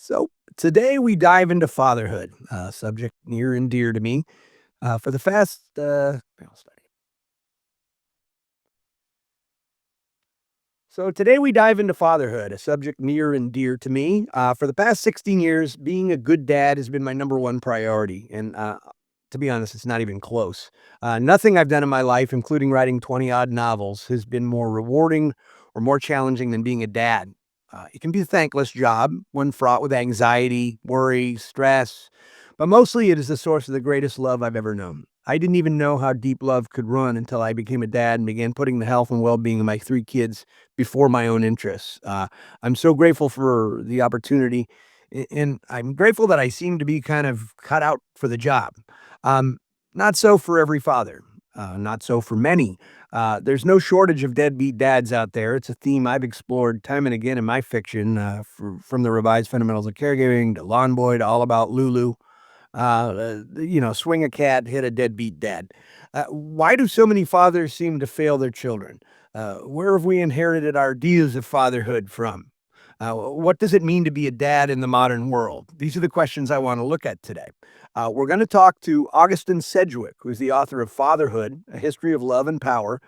So today we dive into fatherhood, a subject near and dear to me. For the past, I'll start. So today we dive into fatherhood, a subject near and dear to me. For the past 16 years, being a good dad has been my number one priority, and to be honest, it's not even close. Nothing I've done in my life, including writing 20 odd novels, has been more rewarding or more challenging than being a dad. It can be a thankless job, one fraught with anxiety, worry, stress, but mostly it is the source of the greatest love I've ever known. I didn't even know how deep love could run until I became a dad and began putting the health and well being of my three kids before my own interests. I'm so grateful for the opportunity, and I'm grateful that I seem to be kind of cut out for the job. Um, Not so for every father, not so for many. There's no shortage of deadbeat dads out there. It's a theme I've explored time and again in my fiction, from the revised fundamentals of caregiving to Lawn Boy to All About Lulu. Swing a cat, hit a deadbeat dad. Why do so many fathers seem to fail their children? Where have we inherited our ideas of fatherhood from? What does it mean to be a dad in the modern world? These are the questions I want to look at today. We're going to talk to Augustine Sedgewick, who's the author of Fatherhood, A History of Love and Power,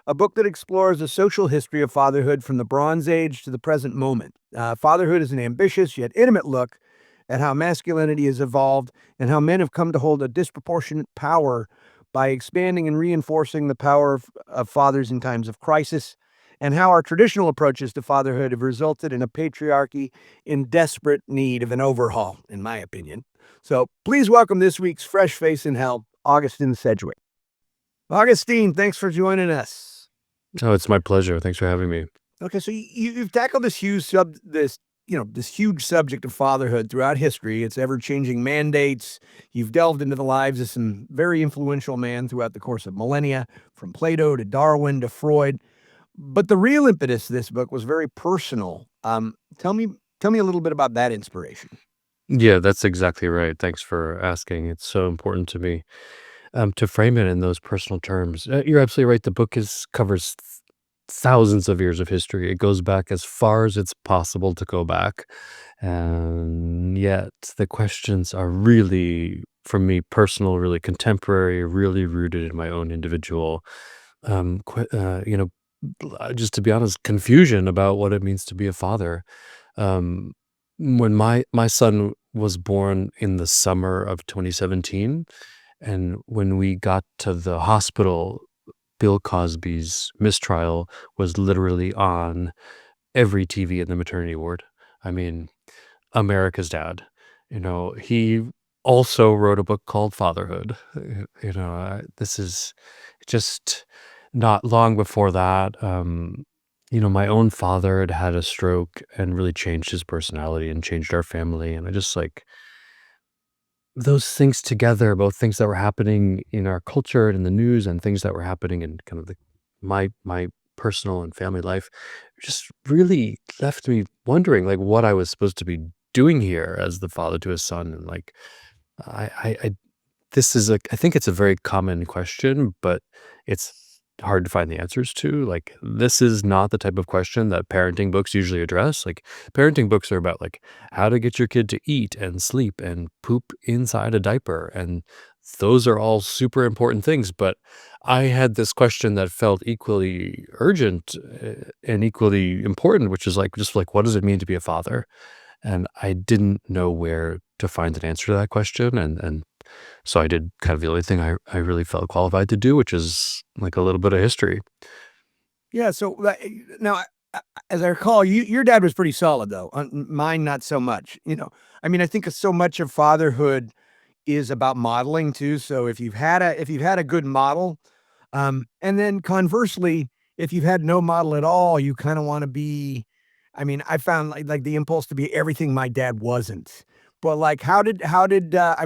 a book that explores the social history of fatherhood from the Bronze Age to the present moment. Fatherhood is an ambitious yet intimate look at how masculinity has evolved and how men have come to hold a disproportionate power by expanding and reinforcing the power of fathers in times of crisis, and how our traditional approaches to fatherhood have resulted in a patriarchy in desperate need of an overhaul, in my opinion. So please welcome this week's fresh face in hell, Augustine Sedgwick. Augustine, thanks for joining us. Oh, it's my pleasure. Thanks for having me. Okay, so you've tackled this huge subject of fatherhood throughout history. It's ever-changing mandates. You've delved into the lives of some very influential men throughout the course of millennia, from Plato to Darwin to Freud. But the real impetus of this book was very personal. Tell me a little bit about that inspiration. Yeah, that's exactly right. Thanks for asking. It's so important to me to frame it in those personal terms. You're absolutely right. The book covers thousands of years of history. It goes back as far as it's possible to go back, and yet the questions are really, for me, personal, really contemporary, really rooted in my own individual, um, que- uh, you know, just to be honest, confusion about what it means to be a father. Um, when my son was born in the summer of 2017, and when we got to the hospital, Bill Cosby's mistrial was literally on every TV in the maternity ward. I mean, America's Dad. He also wrote a book called Fatherhood. This is just not long before that. My own father had had a stroke and really changed his personality and changed our family. And I just like those things together, both things that were happening in our culture and in the news and things that were happening in kind of my personal and family life, just really left me wondering like what I was supposed to be doing here as the father to his son. And like I this is a I think it's a very common question, but it's hard to find the answers to. Like, this is not the type of question that parenting books usually address. Like, parenting books are about, like, how to get your kid to eat and sleep and poop inside a diaper, and those are all super important things, but I had this question that felt equally urgent, and equally important, which is, like, just, like, what does it mean to be a father? And I didn't know where to find an answer to that question, and so I did kind of the only thing I really felt qualified to do, which is like a little bit of history. Yeah. So now, as I recall, your dad was pretty solid, though. Mine, not so much. I mean, I think so much of fatherhood is about modeling too. So if you've had a good model, and then conversely, if you've had no model at all, you kind of want to be. I mean, I found like the impulse to be everything my dad wasn't. But like, I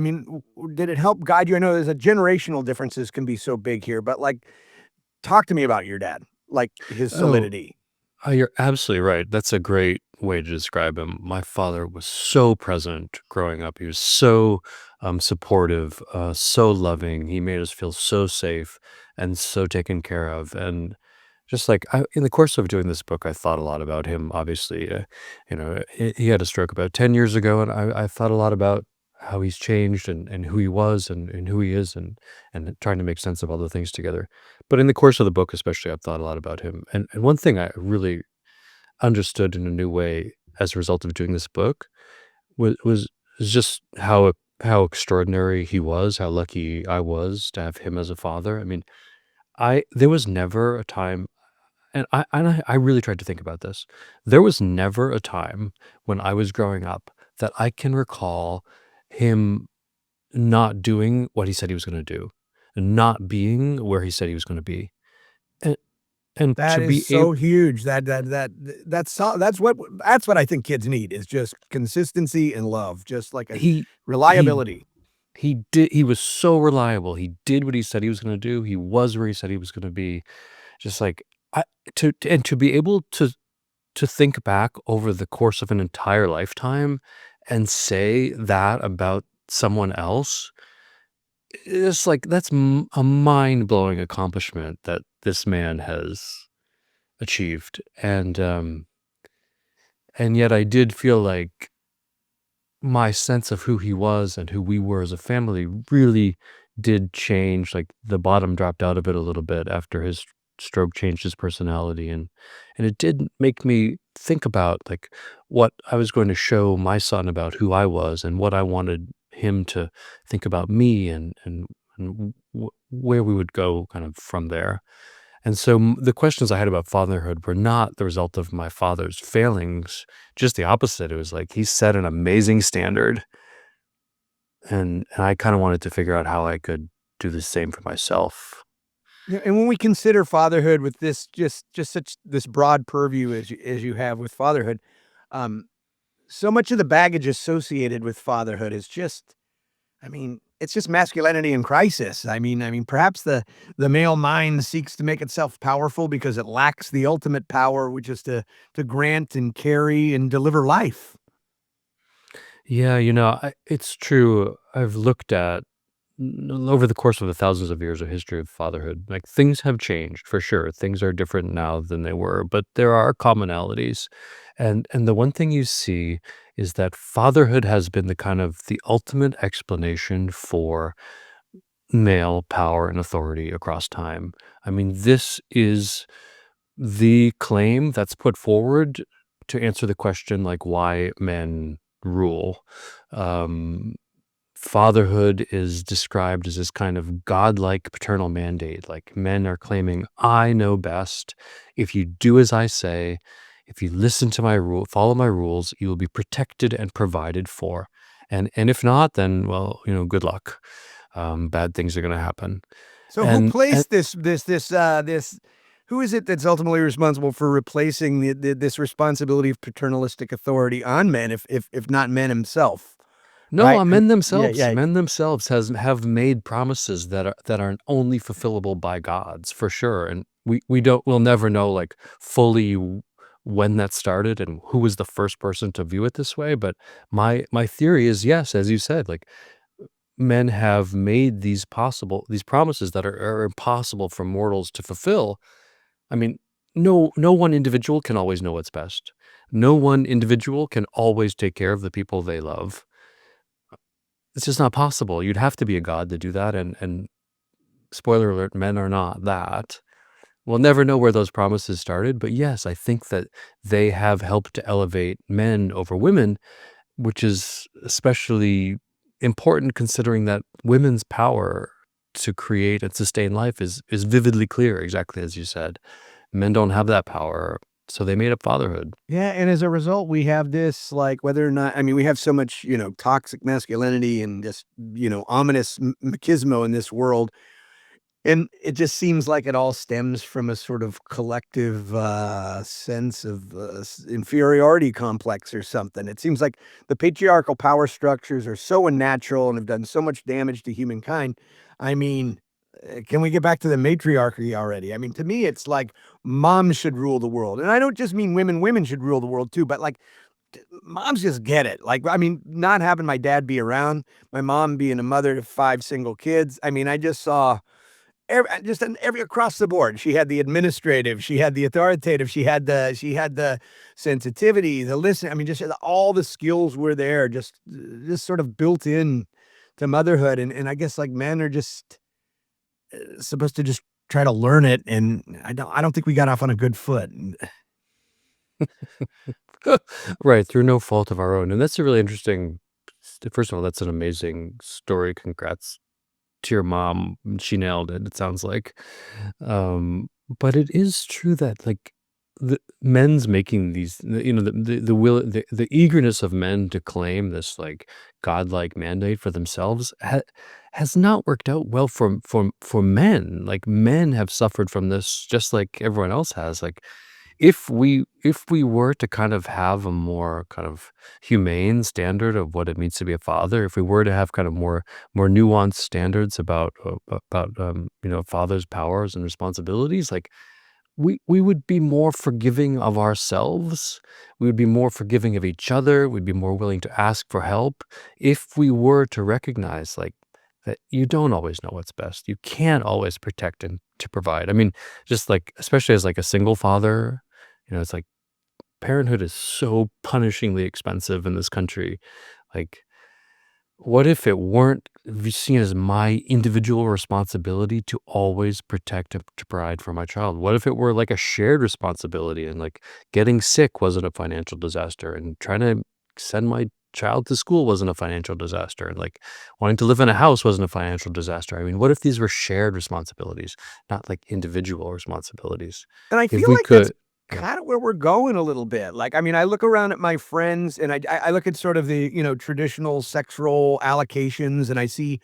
mean, did it help guide you? I know there's a generational differences can be so big here, but like, talk to me about your dad, like his Oh, solidity. you're absolutely right. That's a great way to describe him. My father was so present growing up. He was so supportive, so loving. He made us feel so safe and so taken care of. And Just like in the course of doing this book, I thought a lot about him. Obviously, he had a stroke about 10 years ago, and I thought a lot about how he's changed and who he was and who he is, and trying to make sense of all the things together. But in the course of the book, especially, I've thought a lot about him. And one thing I really understood in a new way as a result of doing this book was just how extraordinary he was, how lucky I was to have him as a father. I mean, I there was never a time, and I really tried to think about this. There was never a time when I was growing up that I can recall him not doing what he said he was gonna do, not being where he said he was gonna be, and and That to is be able. so huge. That's what I think kids need is just consistency and love, just like a he he reliability. he was so reliable. He did what he said he was gonna do. He was where he said he was gonna be. Just like I and to be able to think back over the course of an entire lifetime and say that about someone else, it's like that's a mind-blowing accomplishment that this man has achieved. And yet I did feel like my sense of who he was and who we were as a family really did change. Like, the bottom dropped out of it a little bit after his stroke changed his personality, and it did make me think about, like, what I was going to show my son about who I was and what I wanted him to think about me, and where we would go kind of from there. And so the questions I had about fatherhood were not the result of my father's failings, just the opposite. It was like he set an amazing standard, and I kind of wanted to figure out how I could do the same for myself. Yeah, and when we consider fatherhood with this just such this broad purview as you have with fatherhood, um, so much of the baggage associated with fatherhood is just I mean, it's just masculinity in crisis. I mean, perhaps the male mind seeks to make itself powerful because it lacks the ultimate power, which is to grant and carry and deliver life. Yeah, it's true. I've looked at over the course of the thousands of years of history of fatherhood, like, things have changed for sure. Things are different now than they were, but there are commonalities. And the one thing you see is that fatherhood has been the kind of the ultimate explanation for male power and authority across time. I mean, this is the claim that's put forward to answer the question, like, why men rule. Um, Fatherhood is described as this kind of godlike paternal mandate. Like, men are claiming, I know best. If you do as I say, if you listen to my rule, follow my rules, you will be protected and provided for. And if not, then, well, good luck. Bad things are going to happen. So who And placed this who is it that's ultimately responsible for replacing this responsibility of paternalistic authority on men if not men himself? no, Right? Yeah, yeah. men themselves have made promises that are only fulfillable by gods, for sure. And we'll never know, like, fully when that started and who was the first person to view it this way. But my theory is, yes, as you said, like, men have made these promises that are impossible for mortals to fulfill. I mean, no one individual can always know what's best. No one individual can always take care of the people they love. It's just not possible. You'd have to be a god to do that, and spoiler alert, men are not that. We'll never know where those promises started, but yes, I think that they have helped to elevate men over women, which is especially important considering that women's power to create and sustain life is vividly clear, exactly as you said. Men don't have that power, so they made up fatherhood. Yeah, and as a result, we have this, like, whether or not I mean, we have so much, toxic masculinity and just, ominous machismo in this world. And it just seems like it all stems from a sort of collective, sense of, inferiority complex or something. It seems like the patriarchal power structures are so unnatural and have done so much damage to humankind. I mean, can we get back to the matriarchy already? I mean, to me, it's like moms should rule the world. And I don't just mean women should rule the world too, but, like, moms just get it. Like, I mean, not having my dad be around, my mom being a mother to 5 single kids. I mean, I just saw just in every across the board. She had the administrative, she had the authoritative, she had the sensitivity, the listening. I mean, just all the skills were there, just sort of built in to motherhood. And I guess like men are just supposed to just try to learn it. And I don't think we got off on a good foot. Right, through no fault of our own, and that's a really interesting first of all, that's an amazing story, congrats to your mom, she nailed it, it sounds like. Um, but it is true that, like, the men's making these the eagerness of men to claim this, like, godlike mandate for themselves has not worked out well for men, like, men have suffered from this just like everyone else has, like, if we were to kind of have a more kind of humane standard of what it means to be a father, if we were to have kind of more nuanced standards about fathers' powers and responsibilities, like we would be more forgiving of ourselves. We would be more forgiving of each other. We'd be more willing to ask for help if we were to recognize like that you don't always know what's best. You can't always protect and to provide. I mean, just like especially as like a single father, it's like parenthood is so punishingly expensive in this country. Like what if it weren't seen as my individual responsibility to always protect and to provide for my child? What if it were like a shared responsibility and like getting sick wasn't a financial disaster and trying to send my child to school wasn't a financial disaster and like wanting to live in a house wasn't a financial disaster? I mean, what if these were shared responsibilities, not like individual responsibilities? And I If feel we like that's could, yeah. kind of where we're going a little bit. Like, I mean, I look around at my friends and I look at sort of the, traditional sex role allocations, and I see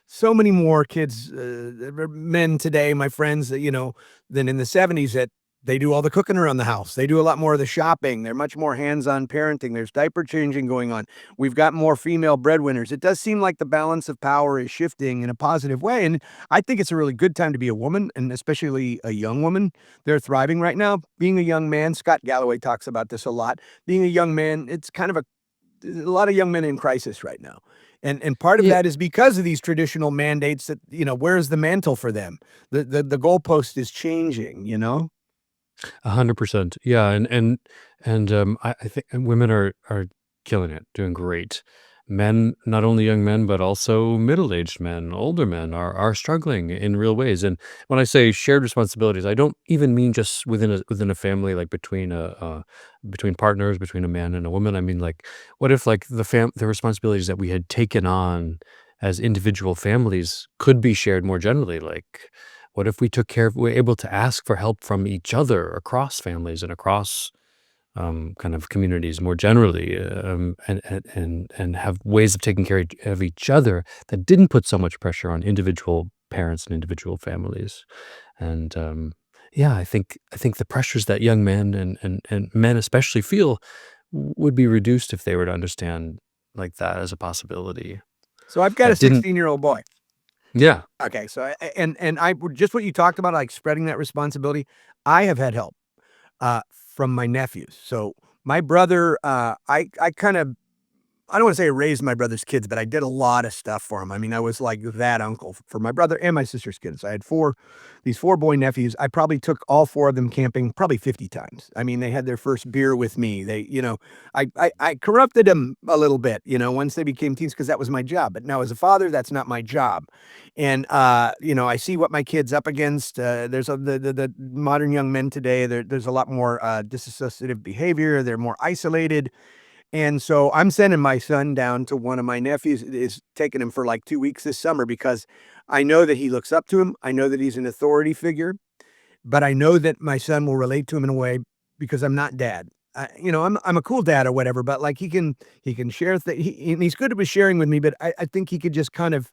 so many more kids, men today, my friends, than in the 70s that they do all the cooking around the house. They do a lot more of the shopping. They're much more hands-on parenting. There's diaper changing going on. We've got more female breadwinners. It does seem like the balance of power is shifting in a positive way. And I think it's a really good time to be a woman, and especially a young woman. They're thriving right now. Being a young man, Scott Galloway talks about this a lot. Being a young man, it's kind of a lot of young men in crisis right now. And part of Yeah, that is because of these traditional mandates that, where's the mantle for them? The goalpost is changing. 100%. Yeah, I think women are killing it, doing great. Men, not only young men, but also middle-aged men, older men are struggling in real ways. And when I say shared responsibilities, I don't even mean just within a family, like between partners, between a man and a woman. I mean, like, what if like the responsibilities that we had taken on as individual families could be shared more generally? Like, what if we took care of we're able to ask for help from each other across families and across, kind of communities more generally, and have ways of taking care of each other that didn't put so much pressure on individual parents and individual families. And, yeah, I think the pressures that young men and men especially feel would be reduced if they were to understand like that as a possibility. So I've got a That didn't 16-year-old boy. Yeah. Okay, so and I just what you talked about, like spreading that responsibility. I have had help from my nephews. So my brother, I kind of I don't wanna say I raised my brother's kids, but I did a lot of stuff for him. I mean, I was like that uncle for my brother and my sister's kids. I had these 4 boy nephews. I probably took all 4 of them camping probably 50 times. I mean, they had their first beer with me. I corrupted them a little bit, once they became teens because that was my job. But now as a father, that's not my job. And, I see what my kid's up against. There's the modern young men today, there's a lot more, dissociative behavior. They're more isolated. And so I'm sending my son down to one of my nephews is taking him for like 2 weeks this summer because I know that he looks up to him. I know that he's an authority figure, but I know that my son will relate to him in a way because I'm not dad. I'm a cool dad or whatever, but like he can share and he's good with sharing with me, but I think he could just kind of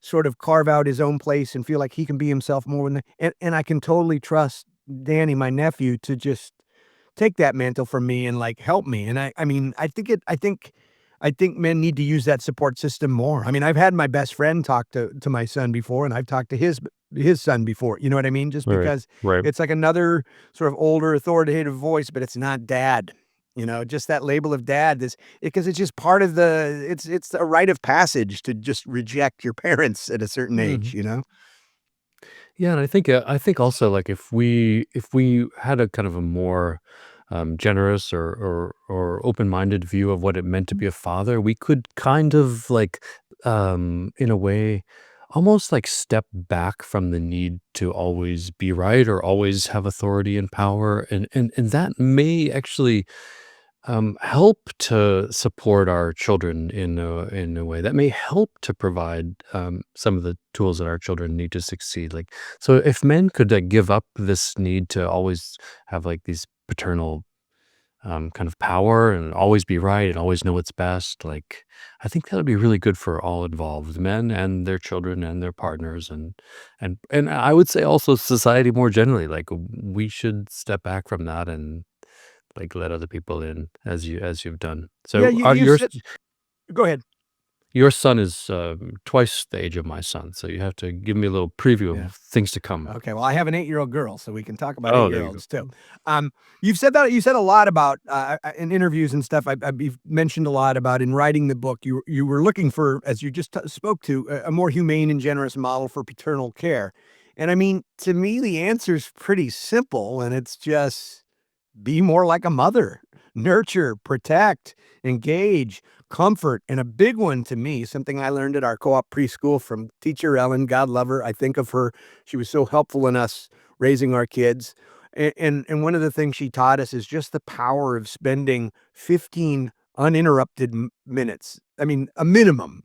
sort of carve out his own place and feel like he can be himself more than and I can totally trust Danny, my nephew, to just take that mantle from me and, like, help me, and I mean, I think men need to use that support system more. I mean, I've had my best friend talk to my son before, and I've talked to his son before, you know what I mean? Just Right. because Right. it's like another sort of older authoritative voice, but it's not dad, just that label of dad is because it's just part of it's a rite of passage to just reject your parents at a certain age, Mhm. you know? Yeah, and I think also, like, if we had a kind of a more, generous or open-minded view of what it meant to be a father, we could kind of, like, in a way, almost, like, step back from the need to always be right or always have authority and power, and that may actually help to support our children in a way that may help to provide some of the tools that our children need to succeed. Like, so if men could like give up this need to always have like these paternal kind of power and always be right and always know what's best, like I think that would be really good for all involved, men and their children and their partners, and I would say also society more generally. Like we should step back from that and like, let other people in as you've done. Yeah, So, are you yours said go ahead. your son is, twice the age of my son, so you have to give me a little preview Yeah. of things to come. Okay, well, I have an 8-year-old girl, so we can talk about Oh, there you 8-year-olds too. Um, you said a lot about, in interviews and stuff, you've mentioned a lot about in writing the book, you were looking for, as you just spoke to, a more humane and generous model for paternal care. And I mean, to me, the answer is pretty simple, and it's just be more like a mother. Nurture, protect, engage, comfort, and a big one to me, something I learned at our co-op preschool from teacher Ellen, God love her. I think of her. She was so helpful in us raising our kids. And one of the things she taught us is just the power of spending 15 uninterrupted minutes. I mean, a minimum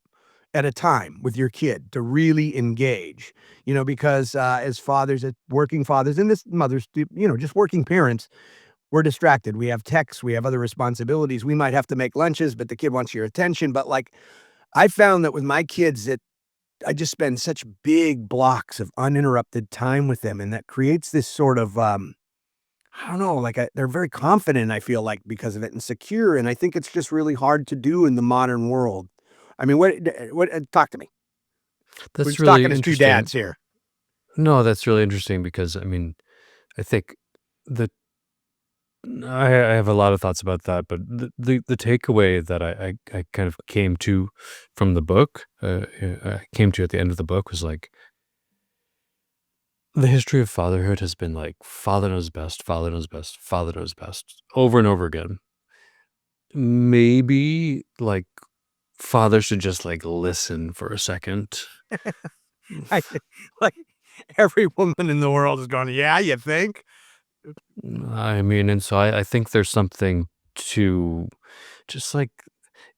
at a time with your kid to really engage, because as fathers, as working fathers, and this mothers, just working parents, we're distracted. We have texts, we have other responsibilities. We might have to make lunches, but the kid wants your attention. But like I found that with my kids that I just spend such big blocks of uninterrupted time with them. And that creates this sort of I don't know, like they're very confident, I feel like, because of it and secure. And I think it's just really hard to do in the modern world. I mean, what talk to me. We're That's just talking really as two interesting. dads here. No, that's really interesting because, I mean, I think the I have a lot of thoughts about that, but the takeaway that I kind of came to from the book, I came to at the end of the book was like, the history of fatherhood has been like, father knows best, father knows best, father knows best, over and over again. Maybe, like, father should just, like, listen for a second. I, like every woman in the world is going, yeah, you think? I mean, and so I think there's something to just, like,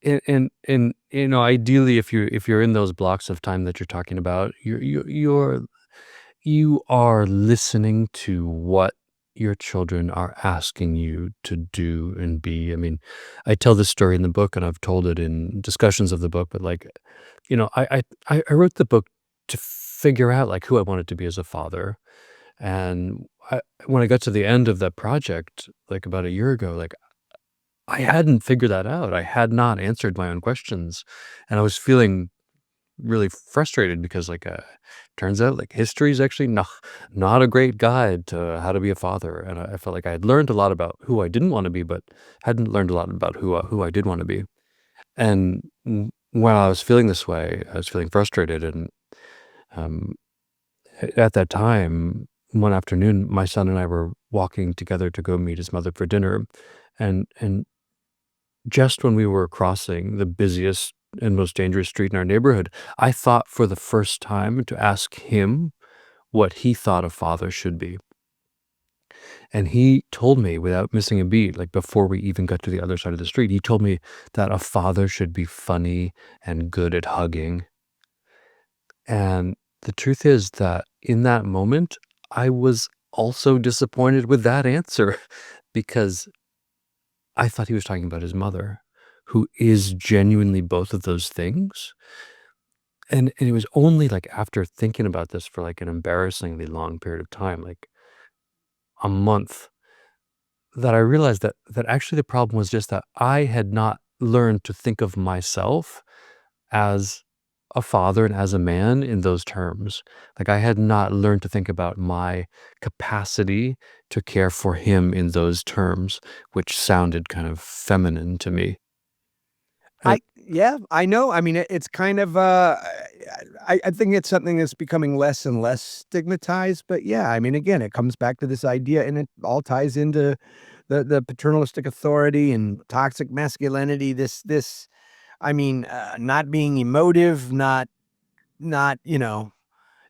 ideally, if you're in those blocks of time that you're talking about, you are listening to what your children are asking you to do and be. I mean, I tell this story in the book, and I've told it in discussions of the book, but like, I wrote the book to figure out like who I wanted to be as a father. And when I got to the end of that project, like about a year ago, like I hadn't figured that out. I had not answered my own questions, and I was feeling really frustrated because like turns out like history is actually not a great guide to how to be a father, and I felt like I had learned a lot about who I didn't want to be, but hadn't learned a lot about who I did want to be. And while I was feeling this way, I was feeling frustrated, and um, at that time, one afternoon, my son and I were walking together to go meet his mother for dinner, and just when we were crossing the busiest and most dangerous street in our neighborhood, I thought for the first time to ask him what he thought a father should be. And he told me without missing a beat, like before we even got to the other side of the street, he told me that a father should be funny and good at hugging. And the truth is that in that moment, I was also disappointed with that answer because I thought he was talking about his mother, who is genuinely both of those things. And it was only, like, after thinking about this for, like, an embarrassingly long period of time, like a month, that I realized that actually the problem was just that I had not learned to think of myself as a father and as a man in those terms. Like, I had not learned to think about my capacity to care for him in those terms, which sounded kind of feminine to me. And Yeah, I know. I mean, it's kind of, I think it's something that's becoming less and less stigmatized, but yeah, I mean, again, it comes back to this idea, and it all ties into the paternalistic authority and toxic masculinity, I mean, not being emotive, not,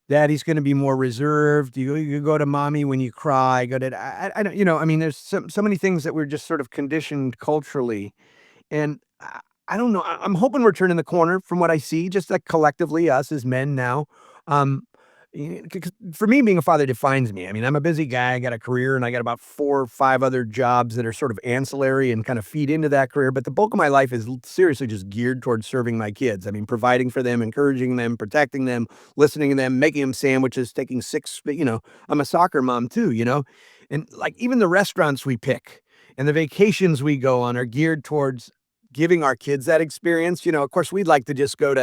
daddy's gonna be more reserved, you go to mommy when you cry, go to I don't I mean, there's so many things that we're just sort of conditioned culturally, and I don't know, I'm hoping we're turning the corner from what I see, just like collectively, us as men now. Um, 'Cause for me, being a father defines me. I mean, I'm a busy guy. I got a career and I got about 4 or 5 other jobs that are sort of ancillary and kind of feed into that career. But the bulk of my life is seriously just geared towards serving my kids. I mean, providing for them, encouraging them, protecting them, listening to them, making them sandwiches, taking 6, I'm a soccer mom too, And like even the restaurants we pick and the vacations we go on are geared towards giving our kids that experience. Of course, we'd like to go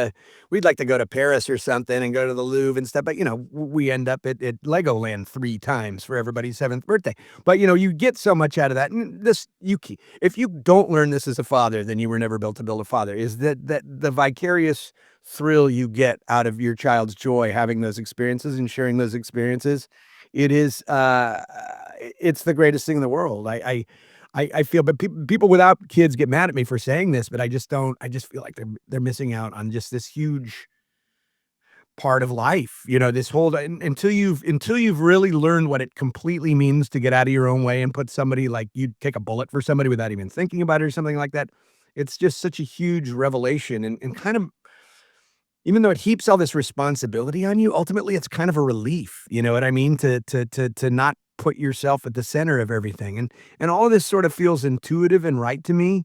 to Paris or something and go to the Louvre and stuff, but, we end up at Legoland 3 times for everybody's 7th birthday. But, you get so much out of that, and if you don't learn this as a father, then you were never built to build a father, is that the vicarious thrill you get out of your child's joy having those experiences and sharing those experiences, it is, it's the greatest thing in the world. I feel, but people without kids get mad at me for saying this, but I just feel like they're missing out on just this huge part of life, this whole until you've really learned what it completely means to get out of your own way and put somebody like you'd take a bullet for somebody without even thinking about it or something like that. It's just such a huge revelation and kind of even though it heaps all this responsibility on you, ultimately it's kind of a relief, you know what I mean? To not put yourself at the center of everything, and all of this sort of feels intuitive and right to me,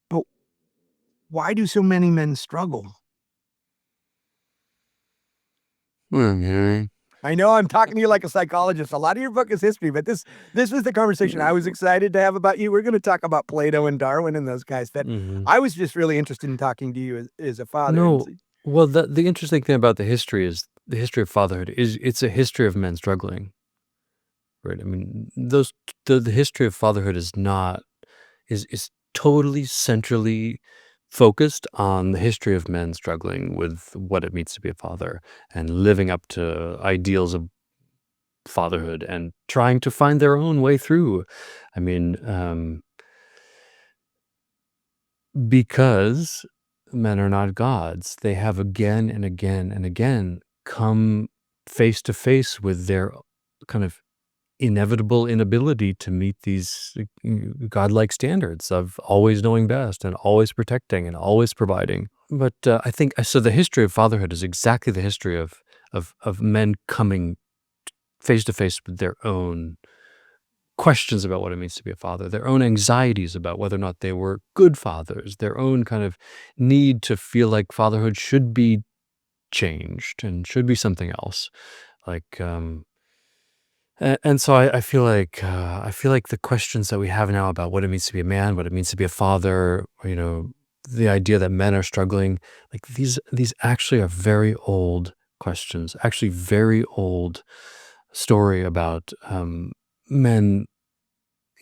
but why do so many men struggle? Mhm. I know I'm talking to you like a psychologist. A lot of your book is history, but this was the conversation I was excited to have about you. We're gonna talk about Plato and Darwin and those guys, but Mhm. I was just really interested in talking to you as a father and No, well, the interesting thing about the history is the history of fatherhood is it's a history of men struggling, right? I mean, the history of fatherhood is not is totally centrally focused on the history of men struggling with what it means to be a father and living up to ideals of fatherhood and trying to find their own way through. I mean, because men are not gods, they have again and again and again come face to face with their kind of inevitable inability to meet these godlike standards of always knowing best and always protecting and always providing. But I think so. The history of fatherhood is exactly the history of men coming face to face with their own questions about what it means to be a father, their own anxieties about whether or not they were good fathers, their own kind of need to feel like fatherhood should be changed and should be something else. Like, and so I feel like the questions that we have now about what it means to be a man, what it means to be a father, the idea that men are struggling, like these actually are very old questions, actually very old story about men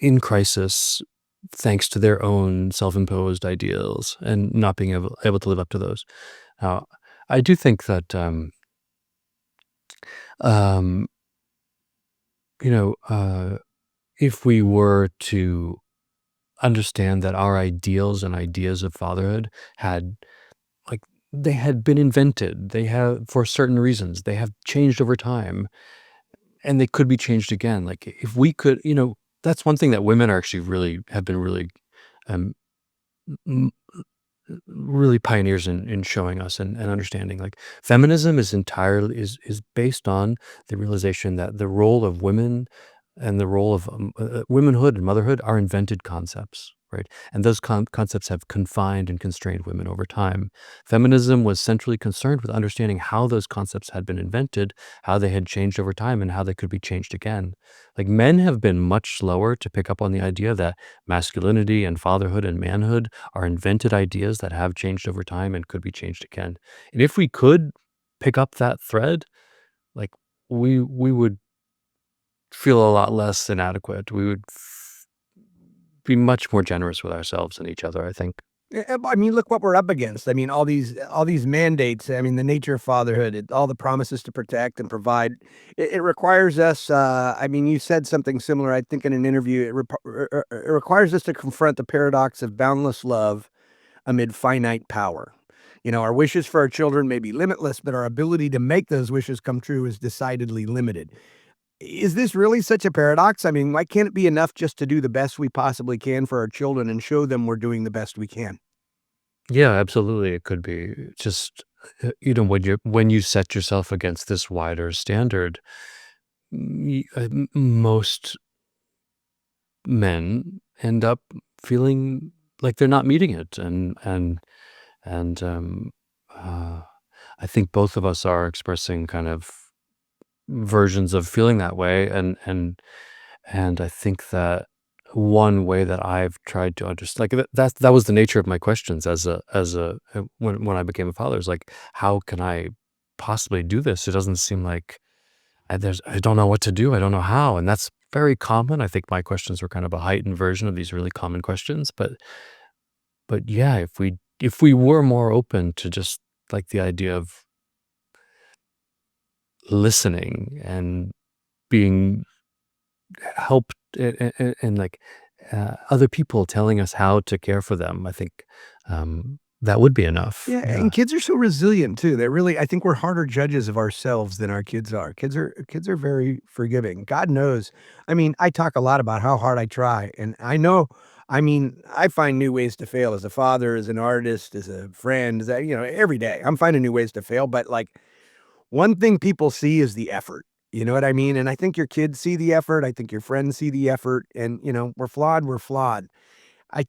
in crisis thanks to their own self-imposed ideals and not being able to live up to those. Now, I do think that um, you know, if we were to understand that our ideals and ideas of fatherhood had like they had been invented, they have for certain reasons, they have changed over time, and they could be changed again. Like if we could, that's one thing that women are actually really have been really um, really pioneers in showing us and understanding like feminism is entirely is based on the realization that the role of women and the role of womanhood and motherhood are invented concepts, right? And those concepts have confined and constrained women over time. Feminism was centrally concerned with understanding how those concepts had been invented, how they had changed over time, and how they could be changed again. Like men have been much slower to pick up on the idea that masculinity and fatherhood and manhood are invented ideas that have changed over time and could be changed again. And if we could pick up that thread, like we would feel a lot less inadequate. We would be much more generous with ourselves and each other, I think. I mean, look what we're up against. I mean, all these mandates. I mean, the nature of fatherhood, all the promises to protect and provide. It requires us. I mean, you said something similar. I think in an interview, it requires us to confront the paradox of boundless love amid finite power. Our wishes for our children may be limitless, but our ability to make those wishes come true is decidedly limited. Is this really such a paradox? I mean, why can't it be enough just to do the best we possibly can for our children and show them we're doing the best we can? Yeah, absolutely, it could be. Just, when you set yourself against this wider standard, most men end up feeling like they're not meeting it, and uh, I think both of us are expressing kind of versions of feeling that way, and I think that one way that I've tried to understand, like, that was the nature of my questions when I became a father, is like, how can I possibly do this? It doesn't seem like I don't know what to do. I don't know how, and that's very common. I think my questions were kind of a heightened version of these really common questions, but yeah, if we were more open to just like the idea of listening and being helped, and like, other people telling us how to care for them, I think, that would be enough. Yeah, Yeah. and kids are so resilient too. I think we're harder judges of ourselves than our kids are. Kids are very forgiving. God knows. I mean, I talk a lot about how hard I try, and I know. I mean, I find new ways to fail as a father, as an artist, as a friend. Every day I'm finding new ways to fail. But like one thing people see is the effort. You know what I mean? And I think your kids see the effort. I think your friends see the effort. And we're flawed. We're flawed. I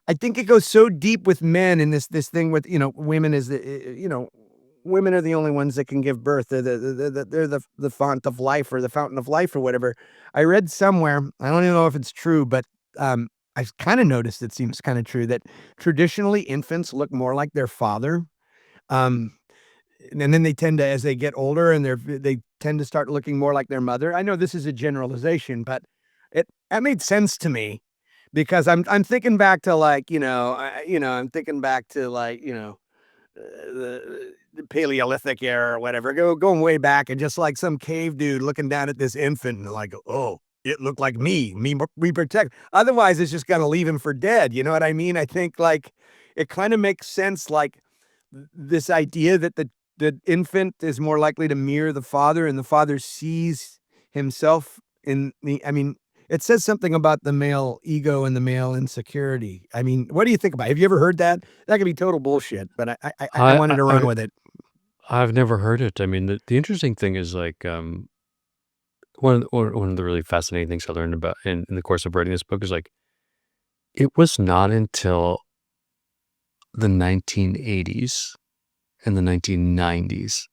I think it goes so deep with men in this thing with, women is women are the only ones that can give birth. They're the font of life or the fountain of life or whatever. I read somewhere, I don't even know if it's true, but I've kind of noticed it seems kind of true that traditionally infants look more like their father. Um, and then they tend to, as they get older and they tend to start looking more like their mother. I know this is a generalization, but that made sense to me because I'm thinking back to like, I'm thinking back to like, the Paleolithic era or whatever, going way back and just like some cave dude looking down at this infant and like, oh, it looked like me, we protect. Otherwise, it's just gonna leave him for dead. You know what I mean? I think like it kind of makes sense, like this idea that the infant is more likely to mirror the father, and the father sees himself in the. I mean, it says something about the male ego and the male insecurity. I mean, what do you think about it? Have you ever heard that? That could be total bullshit, but I I wanted I to run I with it. I've never heard it. I mean, the interesting thing is, like, one of the really fascinating things I learned about in the course of writing this book is, like, it was not until the 1980s and the 1990s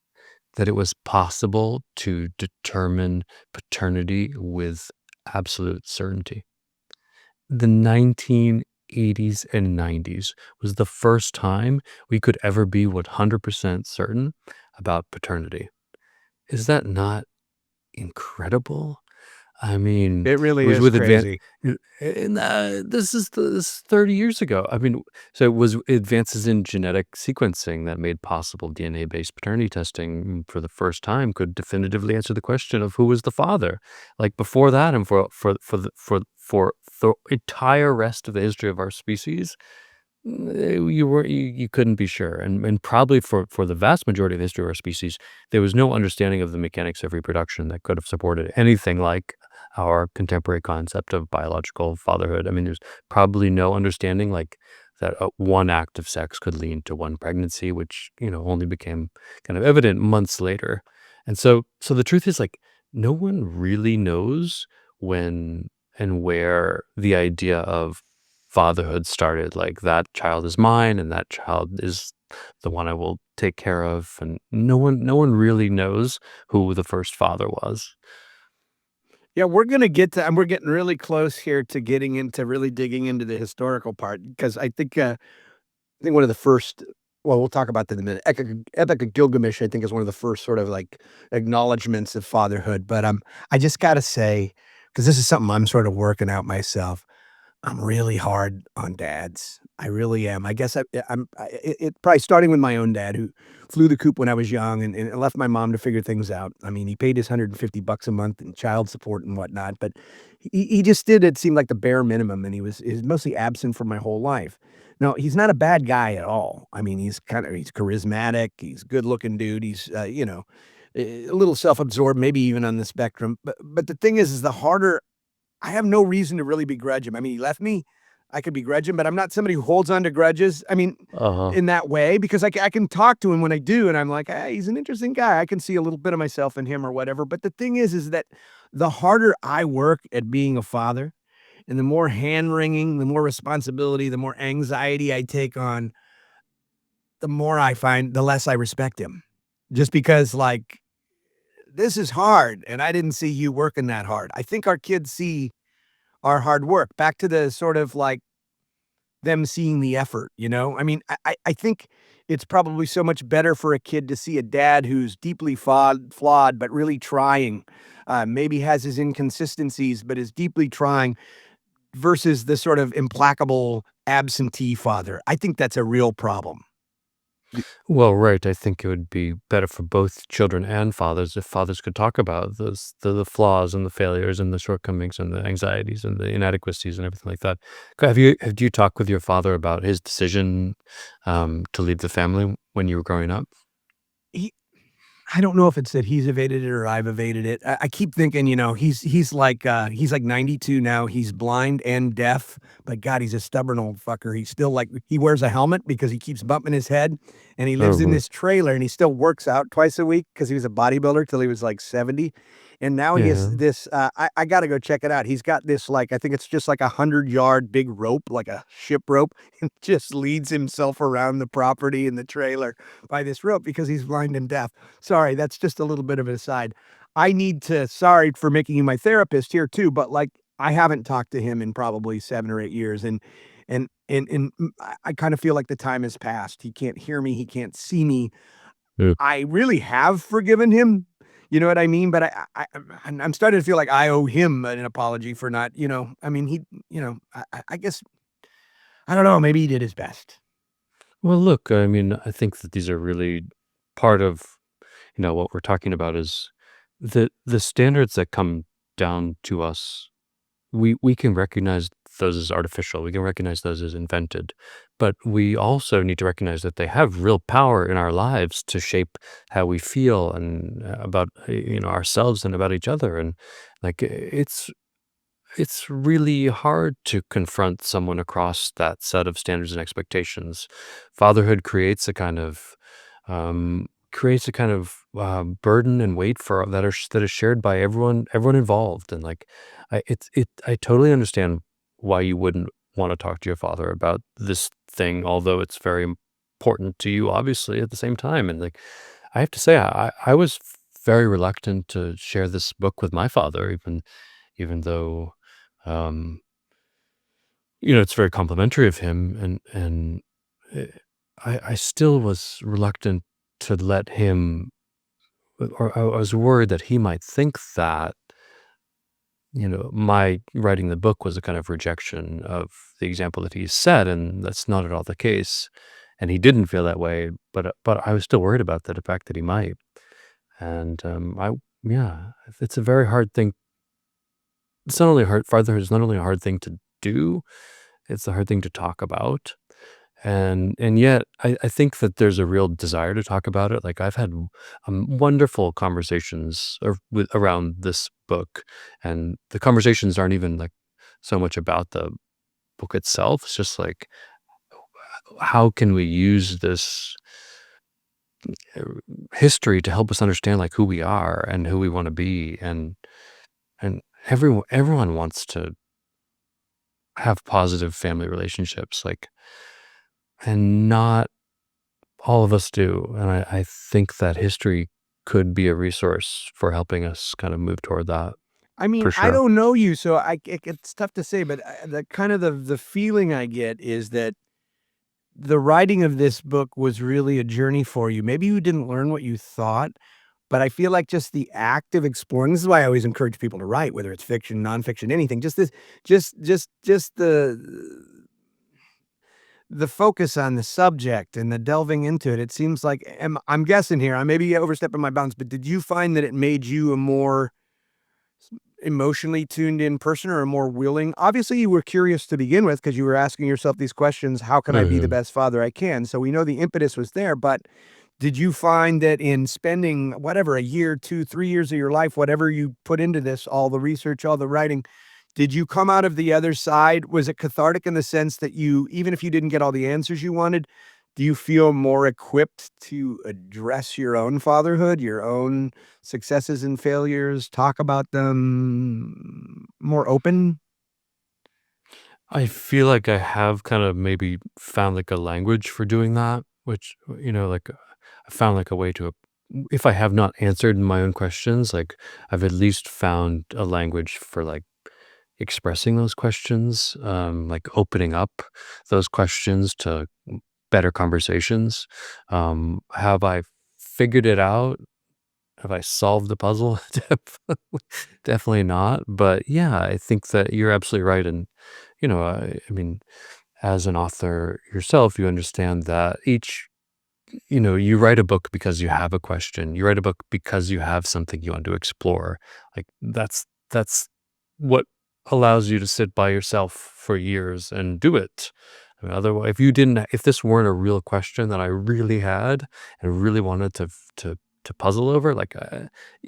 that it was possible to determine paternity with absolute certainty. The 1980s and 90s was the first time we could ever be 100% certain about paternity. Is that not incredible? I mean, It it really was is with advan crazy. and, this is 30 years ago. I mean, so it was advances in genetic sequencing that made possible DNA-based paternity testing for the first time could definitively answer the question of who was the father. Like, before that, and for the entire rest of the history of our species, you couldn't be sure, and probably for the vast majority of the history of our species, there was no understanding of the mechanics of reproduction that could have supported anything like our contemporary concept of biological fatherhood. I mean, there's probably no understanding like that one act of sex could lead to one pregnancy, which only became kind of evident months later. And so the truth is, like, no one really knows when and where the idea of fatherhood started. Like, that child is mine, and that child is the one I will take care of, and no one really knows who the first father was. Yeah, we're gonna get to, and we're getting really close here to getting into really digging into the historical part because I think one of the first. Well, we'll talk about that in a minute. Epic of Gilgamesh, I think, is one of the first sort of like acknowledgments of fatherhood. But I just got to say, because this is something I'm sort of working out myself. I'm really hard on dads. I really am. I guess it probably starting with my own dad who flew the coop when I was young and left my mom to figure things out. I mean, he paid his $150 a month in child support and whatnot, but he just did it seemed like the bare minimum, and he was mostly absent for my whole life. Now, he's not a bad guy at all. I mean, he's charismatic, he's a good-looking dude, he's, a little self-absorbed, maybe even on the spectrum, but the thing is the harder I have no reason to really begrudge him. I mean, he left me. I could begrudge him, but I'm not somebody who holds on to grudges. I mean, Uh-huh. in that way, because I can talk to him when I do, and I'm like, "Hey, he's an interesting guy. I can see a little bit of myself in him or whatever." But the thing is that the harder I work at being a father and the more hand-wringing, the more responsibility, the more anxiety I take on, the more I find the less I respect him. Just because, like, this is hard, and I didn't see you working that hard. I think our kids see our hard work. Back to the sort of like them seeing the effort, you know? I mean, I think it's probably so much better for a kid to see a dad who's deeply flawed, but really trying, maybe has his inconsistencies, but is deeply trying versus the sort of implacable absentee father. I think that's a real problem. D Well, right. I think it would be better for both children and fathers if fathers could talk about the flaws and the failures and the shortcomings and the anxieties and the inadequacies and everything like that. Have you talked with your father about his decision to leave the family when you were growing up? he I don't know if it's that he's evaded it or I've evaded it. I keep thinking, he's like 92 now. He's blind and deaf, but God, he's a stubborn old fucker. He's still like he wears a helmet because he keeps bumping his head, and he Oh, lives in really? this trailer, and he still works out twice a week because he was a bodybuilder till he was like 70, and now he has Yeah. this. I got to go check it out. He's got this like I think it's just like 100-yard big rope, like a ship rope, and just leads himself around the property in the trailer by this rope because he's blind and deaf. Sorry, that's just a little bit of an aside. I need to sorry for making you my therapist here too, but, like, I haven't talked to him in probably 7 or 8 years, I kinda feel like the time has passed. He can't hear me, he can't see me. Yeah. I really have forgiven him, you know what I mean? But I'm starting to feel like I owe him an apology for not, I mean, I guess I don't know, maybe he did his best. Well, look, I mean, I think that these are really part of, what we're talking about is the standards that come down to us. We can recognize those as artificial, we can recognize those as invented, but we also need to recognize that they have real power in our lives to shape how we feel and, about, ourselves and about each other, and, like, it's really hard to confront someone across that set of standards and expectations. Fatherhood creates a kind of burden and weight for that is shared by everyone involved, and like, I totally understand why you wouldn't want to talk to your father about this thing, although it's very important to you, obviously, at the same time. And like, I have to say, I was very reluctant to share this book with my father, even though, um, it's very complimentary of him, and eh, I still was reluctant to let him, or I was worried that he might think that, my writing the book was a kind of rejection of the example that he set, and that's not at all the case. And he didn't feel that way, but I was still worried about the fact that he might. And yeah, it's a very hard thing. It's not only hard. Fatherhood is not only a hard thing to do; it's a hard thing to talk about. And yet I think that there's a real desire to talk about it. Like, I've had, wonderful conversations around this book, and the conversations aren't even, like, so much about the book itself. It's just like, how can we use this, uh, history to help us understand, like, who we are and who we wanna be, and everyone wants to have positive family relationships, like, and not all of us do, and I think that history could be a resource for helping us kind of move toward that, I mean, for I sure. don't know you, so it's tough to say, but the kind of the feeling I get is that the writing of this book was really a journey for you. Maybe you didn't learn what you thought, but I feel like just the act of exploring this is why I always encourage people to write, whether it's fiction, nonfiction, anything, just this just the focus on the subject and the delving into it, it seems like I'm guessing here, I may be overstepping my bounds, but did you find that it made you a more emotionally tuned in person or a more willing obviously, you were curious to begin with because you were asking yourself these questions, "How can I be the Mhm. best father I can?" So we know the impetus was there, but did you find that in spending whatever, a year, 2, 3 years of your life, whatever you put into this, all the research, all the writing, did you come out of the other side? Was it cathartic in the sense that you even if you didn't get all the answers you wanted, do you feel more equipped to address your own fatherhood, your own successes and failures, talk about them more open? I feel like I have kind of maybe found like a language for doing that, which, like I found like a way to, if I have not answered my own questions, like I've at least found a language for like expressing those questions, like opening up those questions to better conversations. Have I figured it out? Have I solved the puzzle? Definitely not. But yeah, I think that you're absolutely right. And, I mean, as an author yourself, you understand that you write a book because you have a question. You write a book because you have something you want to explore. Like that's what allows you to sit by yourself for years and do it. I mean, otherwise, if this weren't a real question that I really had and really wanted to puzzle over, like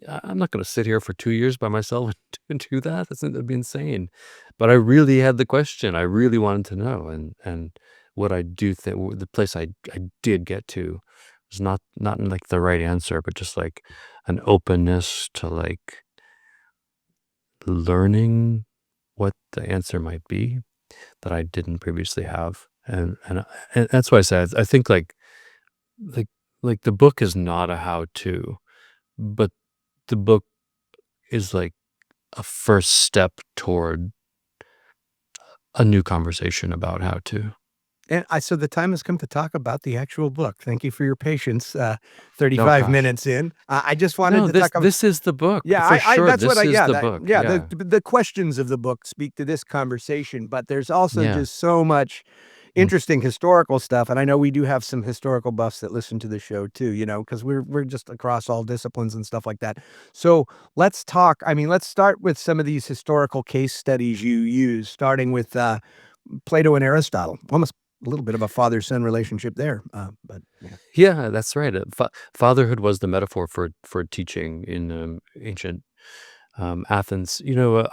I'm not going to sit here for 2 years by myself and do that. That'd be insane. But I really had the question. I really wanted to know, and what I do think the place I did get to was not in, like, the right answer, but just, like, an openness to, like, learning what the answer might be that I didn't previously have, and that's why I said I think, like the book is not a how-to, but the book is, like, a first step toward a new conversation about how to. And I so the time has come to talk about the actual book. Thank you for your patience, No, 35 gosh. minutes in. I just wanted No, to this talk about this is the book. yeah, For I sure, that's what this I is yeah, the that book. yeah, Yeah. the questions of the book speak to this conversation, but there's also Yeah. just so much Mm. interesting historical stuff, and I know we do have some historical buffs that listen to the show too, because we 'cause we're just across all disciplines and stuff like that. So, let's talk I mean, let's start with some of these historical case studies you use, starting with, Plato and Aristotle. Almost a little bit of a father-son relationship there, but yeah. Yeah, that's right. Fatherhood was the metaphor for teaching in, ancient, Athens.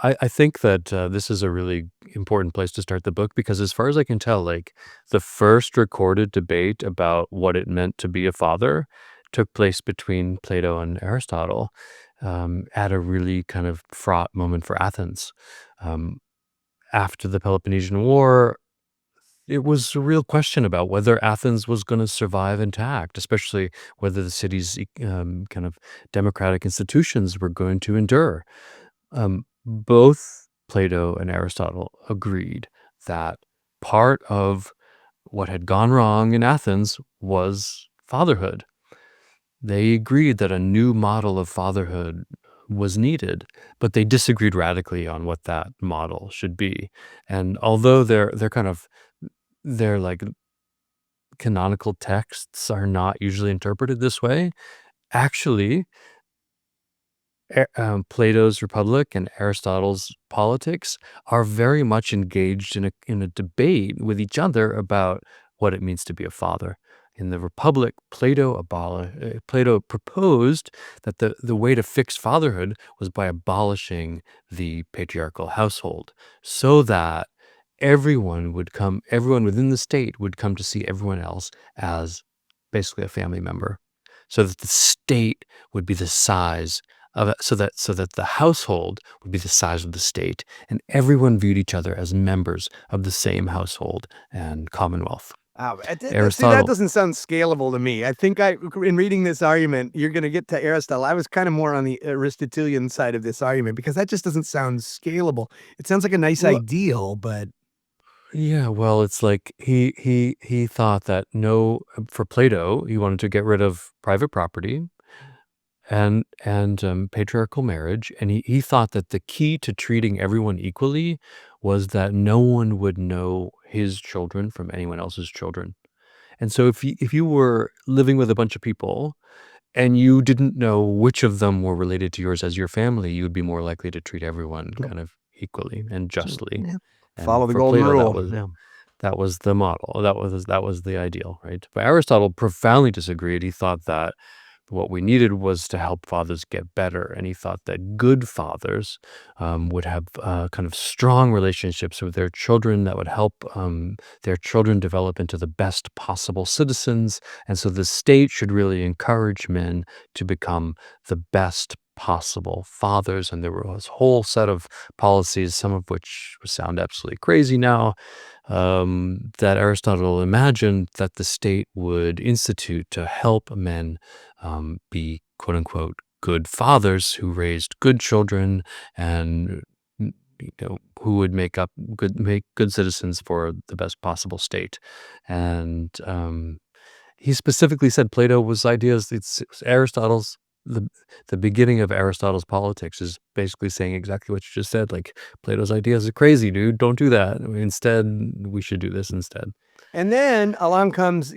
I think that, this is a really important place to start the book because as far as I can tell, like, the first recorded debate about what it meant to be a father took place between Plato and Aristotle, at a really kind of fraught moment for Athens. Um, After the Peloponnesian War, it was a real question about whether Athens was gonna survive intact, especially whether the city's kind of democratic institutions were going to endure. Both Plato and Aristotle agreed that part of what had gone wrong in Athens was fatherhood. They agreed that a new model of fatherhood was needed, but they disagreed radically on what that model should be. And although they're like canonical texts are not usually interpreted this way. Actually, Plato's Republic and Aristotle's Politics are very much engaged in a debate with each other about what it means to be a father. In the Republic, Plato proposed that the way to fix fatherhood was by abolishing the patriarchal household, so that everyone within the state would come to see everyone else as basically a family member, so that the state would be the size of it, so that the household would be the size of the state, and everyone viewed each other as members of the same household and commonwealth. See, that Aristotle doesn't sound scalable to me. I think in reading this argument, you're gonna get to Aristotle. I was kinda more on the Aristotelian side of this argument because that just doesn't sound scalable. It sounds like a nice well, ideal, but yeah, well, it's like he thought that no for Plato, he wanted to get rid of private property, and patriarchal marriage, and he thought that the key to treating everyone equally was that no one would know his children from anyone else's children. And so if you were living with a bunch of people and you didn't know which of them were related to yours as your family, you would be more likely to treat everyone Yep. kind of equally and So, justly. yeah. And Follow the for golden Plato, rule. Yeah. that was the model. That was the ideal, right? But Aristotle profoundly disagreed. He thought that what we needed was to help fathers get better, and he thought that good fathers would have kind of strong relationships with their children that would help their children develop into the best possible citizens. And so the state should really encourage men to become the best possible fathers. And there was a whole set of policies, some of which sound absolutely crazy now, that Aristotle imagined that the state would institute to help men be quote unquote good fathers who raised good children and who would make good citizens for the best possible state. And he specifically said Plato was ideas. It's Aristotle's the the beginning of Aristotle's politics is basically saying exactly what you just said. Like Plato's ideas are crazy, dude. Don't do that. Instead, we should do this instead. And then along comes,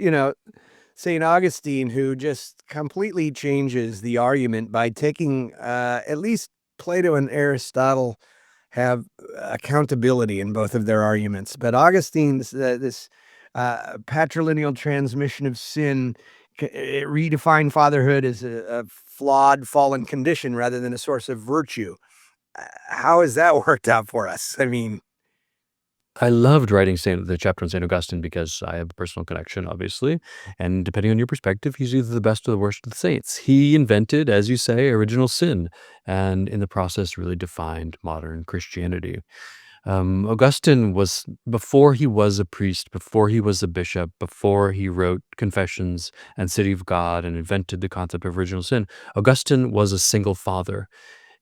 St. Augustine, who just completely changes the argument by taking, at least Plato and Aristotle have accountability in both of their arguments. But Augustine's this patrilineal transmission of sin, it redefined fatherhood as a flawed, fallen condition rather than a source of virtue. How has that worked out for us? I mean, I loved writing the chapter on St. Augustine because I have a personal connection, obviously. And depending on your perspective, he's either the best or the worst of the saints. He invented, as you say, original sin, and in the process, really defined modern Christianity. Augustine was, before he was a priest, before he was a bishop, before he wrote Confessions and City of God and invented the concept of original sin, Augustine was a single father.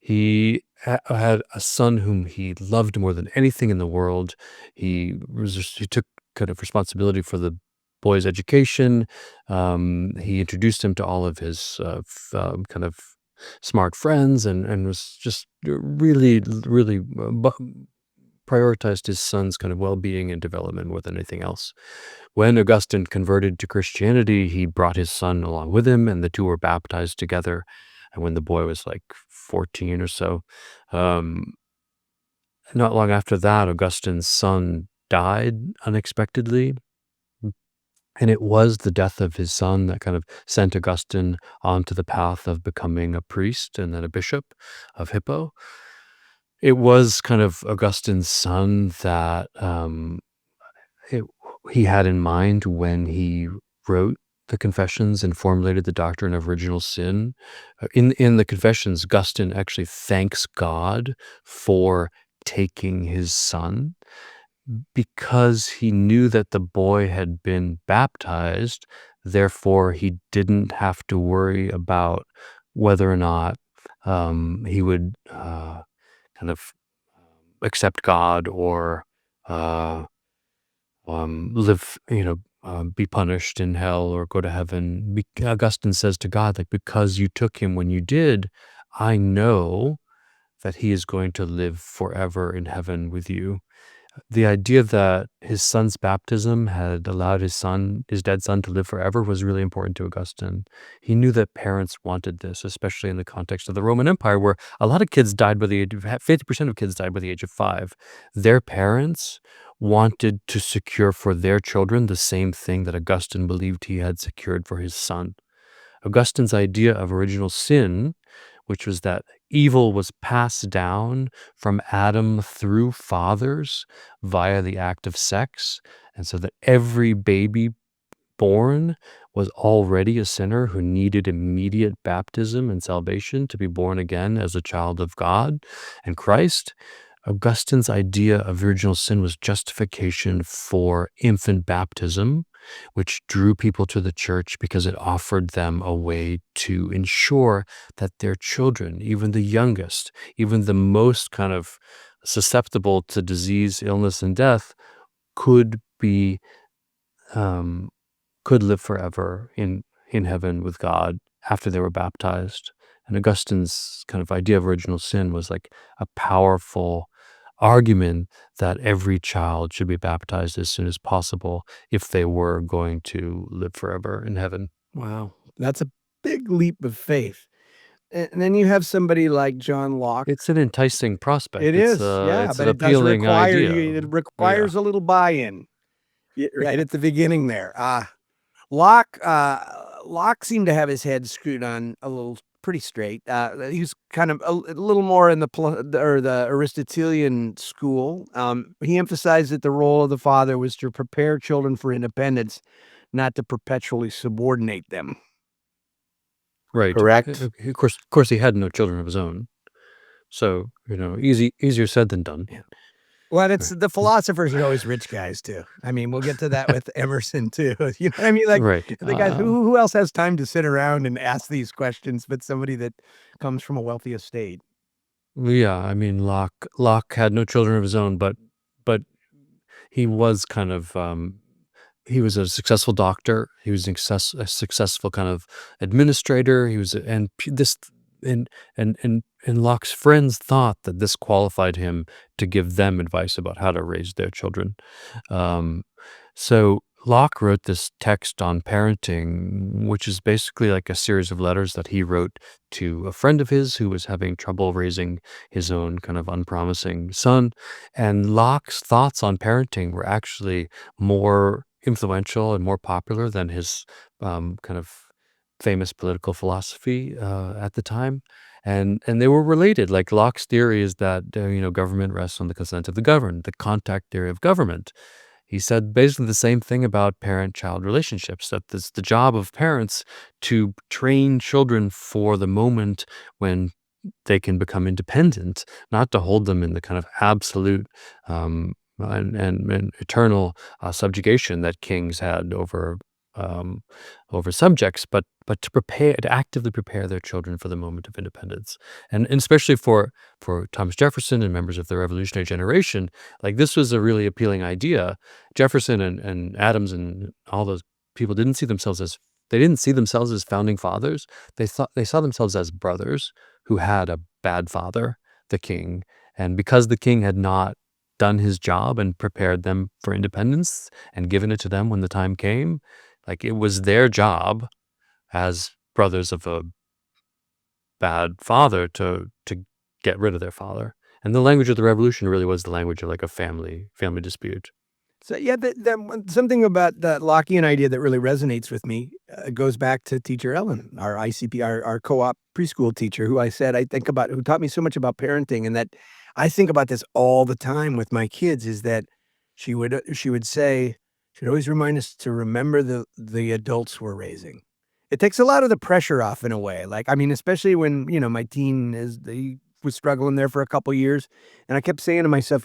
He had a son whom he loved more than anything in the world. He took kind of responsibility for the boy's education. He introduced him to all of his kind of smart friends, and was just really prioritized his son's kind of well-being and development more than anything else. When Augustine converted to Christianity, he brought his son along with him, and the two were baptized together. And when the boy was like 14 or so, um, not long after that, Augustine's son died unexpectedly. And it was the death of his son that kind of sent Augustine onto the path of becoming a priest and then a bishop of Hippo. It was kind of Augustine's son that it, he had in mind when he wrote the Confessions and formulated the doctrine of original sin. In the Confessions, Augustine actually thanks God for taking his son because he knew that the boy had been baptized. Therefore, he didn't have to worry about whether or not he would kind of accept God or uh, live, be punished in hell or go to heaven. Augustine says to God, like, because you took him when you did, I know that he is going to live forever in heaven with you. The idea that his son's baptism had allowed his dead son to live forever was really important to Augustine. He knew that parents wanted this, especially in the context of the Roman Empire, where a lot of kids died by the age of 50% of kids died by the age of 5. Their parents wanted to secure for their children the same thing that Augustine believed he had secured for his son. Augustine's idea of original sin, which was that evil was passed down from Adam through fathers via the act of sex, and so that every baby born was already a sinner who needed immediate baptism and salvation to be born again as a child of God and Christ. Augustine's idea of original sin was justification for infant baptism, which drew people to the church because it offered them a way to ensure that their children, even the youngest, even the most kind of susceptible to disease, illness, and death, could be could live forever in heaven with God after they were baptized. And Augustine's kind of idea of original sin was like a powerful argument that every child should be baptized as soon as possible if they were going to live forever in heaven. Wow, that's a big leap of faith. And then you have somebody like John Locke. It's an enticing It prospect. is, yeah, It's but an it does appealing require idea. you, it Yeah. requires a little buy-in, right at the beginning there. Locke, Locke seemed to have his head screwed on a little pretty straight. He was kind of a little more in the Aristotelian school. He emphasized that the role of the father was to prepare children for independence, not to perpetually subordinate them. Right. Correct? Of course, he had no children of his own. So, easier said than done. Yeah. Well, it's Right. the philosophers are always rich guys too. I mean, we'll get to that with Emerson too. You know what I mean? Like Right. the guys who else has time to sit around and ask these questions but somebody that comes from a wealthy estate? Yeah, I mean, Locke had no children of his own, but he was kind of, he was a successful doctor. He was a successful kind of administrator. He was, and this, and Locke's friends thought that this qualified him to give them advice about how to raise their children. Um, so Locke wrote this text on parenting, which is basically like a series of letters that he wrote to a friend of his who was having trouble raising his own kind of unpromising son. And Locke's thoughts on parenting were actually more influential and more popular than his kind of famous political philosophy at the time. And they were related. Like Locke's theory is that government rests on the consent of the governed, the contact theory of government. He said basically the same thing about parent-child relationships, that it's the job of parents to train children for the moment when they can become independent, not to hold them in the kind of absolute and eternal subjugation that kings had um, over subjects, but to actively prepare their children for the moment of independence, and especially for Thomas Jefferson and members of the revolutionary generation, like this was a really appealing idea. Jefferson and Adams and all those people didn't see themselves as founding fathers. They saw themselves as brothers who had a bad father, the king, and because the king had not done his job and prepared them for independence and given it to them when the time came, like it was their job as brothers of a bad father to get rid of their father. And the language of the revolution really was the language of like a family dispute. So yeah, something about that Lockean idea that really resonates with me goes back to Teacher Ellen, our ICP, our co-op preschool teacher, who I said I think about, who taught me so much about parenting, and that I think about this all the time with my kids. Is that she would say she'd always remind us to remember the adults we're raising. It takes a lot of the pressure off in a way. Like I mean, especially when my teen he was struggling there for a couple years, and I kept saying to myself,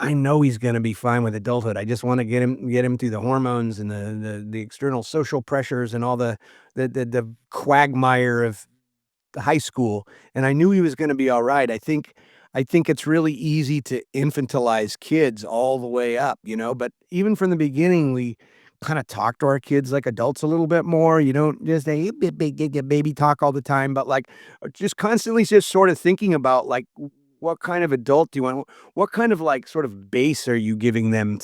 I know he's gonna be fine with adulthood. I just wanna get him through the hormones and the external social pressures and all the quagmire of the high school, and I knew he was gonna be alright. I think it's really easy to infantilize kids all the way up, but even from the beginning, we kinda talk to our kids like adults a little bit more. You don't just say, "Hey, baby talk all the time," but, like, just constantly just sort of thinking about, like, what kind of adult do you want? What kind of, like, sort of base are you giving them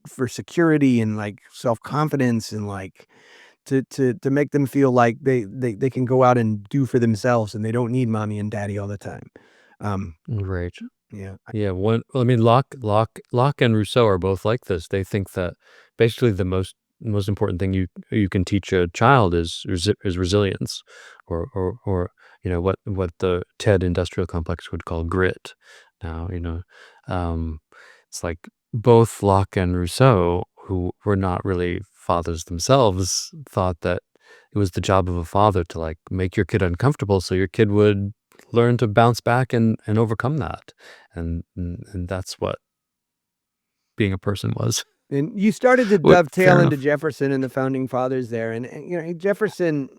for security and, like, self-confidence and, like, to make them feel like they can go out and do for themselves and they don't need mommy and daddy all the time. Um, Right. yeah. Yeah, I mean, Locke and Rousseau are both like this. They think that basically the most important thing you can teach a child is resilience, or what the TED industrial complex would call grit. Now, um, it's like both Locke and Rousseau, who were not really fathers themselves, thought that it was the job of a father to like make your kid uncomfortable so your kid would learn to bounce back and overcome that. And that's what being a person was. And you started to What dovetail fair into enough. Jefferson and the founding fathers there, and, Jefferson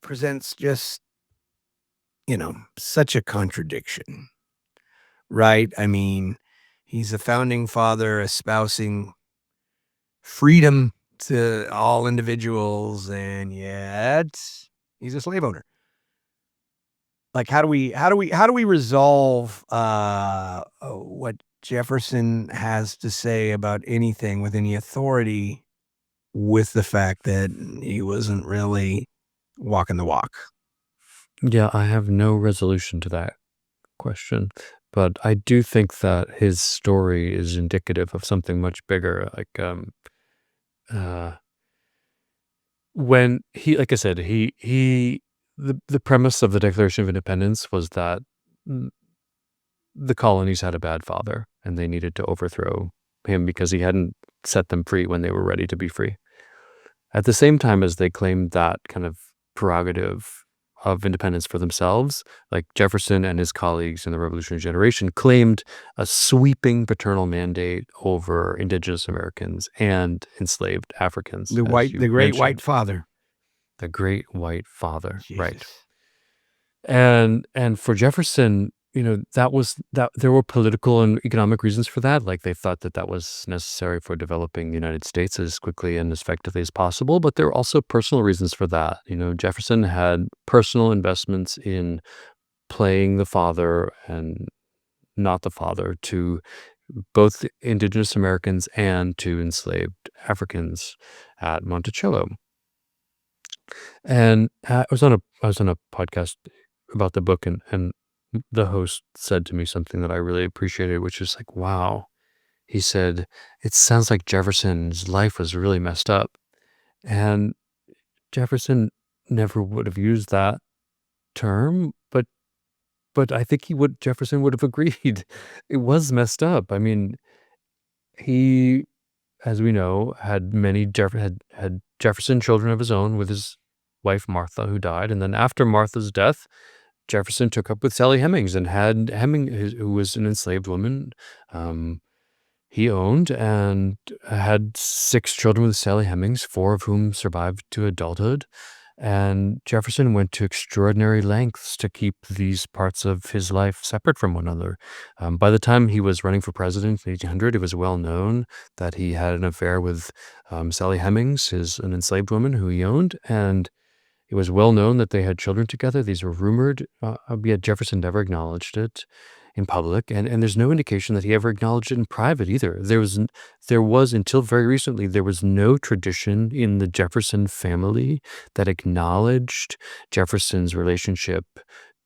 presents just, such a contradiction, right? I mean, he's a founding father espousing freedom to all individuals, and yet he's a slave owner. Like, how do we resolve, what Jefferson has to say about anything with any authority with the fact that he wasn't really walking the walk? Yeah, I have no resolution to that question, but I do think that his story is indicative of something much bigger. Uh, when he, like I said, the premise of the Declaration of Independence was that mm, the colonies had a bad father and they needed to overthrow him because he hadn't set them free when they were ready to be free. At the same time as they claimed that kind of prerogative of independence for themselves, like Jefferson and his colleagues in the revolutionary generation claimed a sweeping paternal mandate over indigenous Americans and enslaved Africans, as The you great white mentioned. father. The great white father, right. Jesus. And for Jefferson, that there were political and economic reasons for that. Like they thought that that was necessary for developing the United States as quickly and as effectively as possible. But there were also personal reasons for that. Jefferson had personal investments in playing the father and not the father to both indigenous Americans and to enslaved Africans at Monticello. And I was on a podcast about the book, and the host said to me something that I really appreciated, which is like, wow. He said, it sounds like Jefferson's life was really messed up. And Jefferson never would have used that term, but I think Jefferson would have agreed. It was messed up. I mean, he, as we know, had Jefferson children of his own with his wife Martha, who died, and then after Martha's death, Jefferson took up with Sally Hemings and had who was an enslaved woman, um, he owned and had 6 children with Sally Hemings, 4 of whom survived to adulthood. And Jefferson went to extraordinary lengths to keep these parts of his life separate from one another. By the time he was running for president in 1800, it was well known that he had an affair with Sally Hemings, an enslaved woman who he owned, and it was well known that they had children together. These were rumored, yet Jefferson never acknowledged it in public, and there's no indication that he ever acknowledged it in private either. There was until very recently there was no tradition in the Jefferson family that acknowledged Jefferson's relationship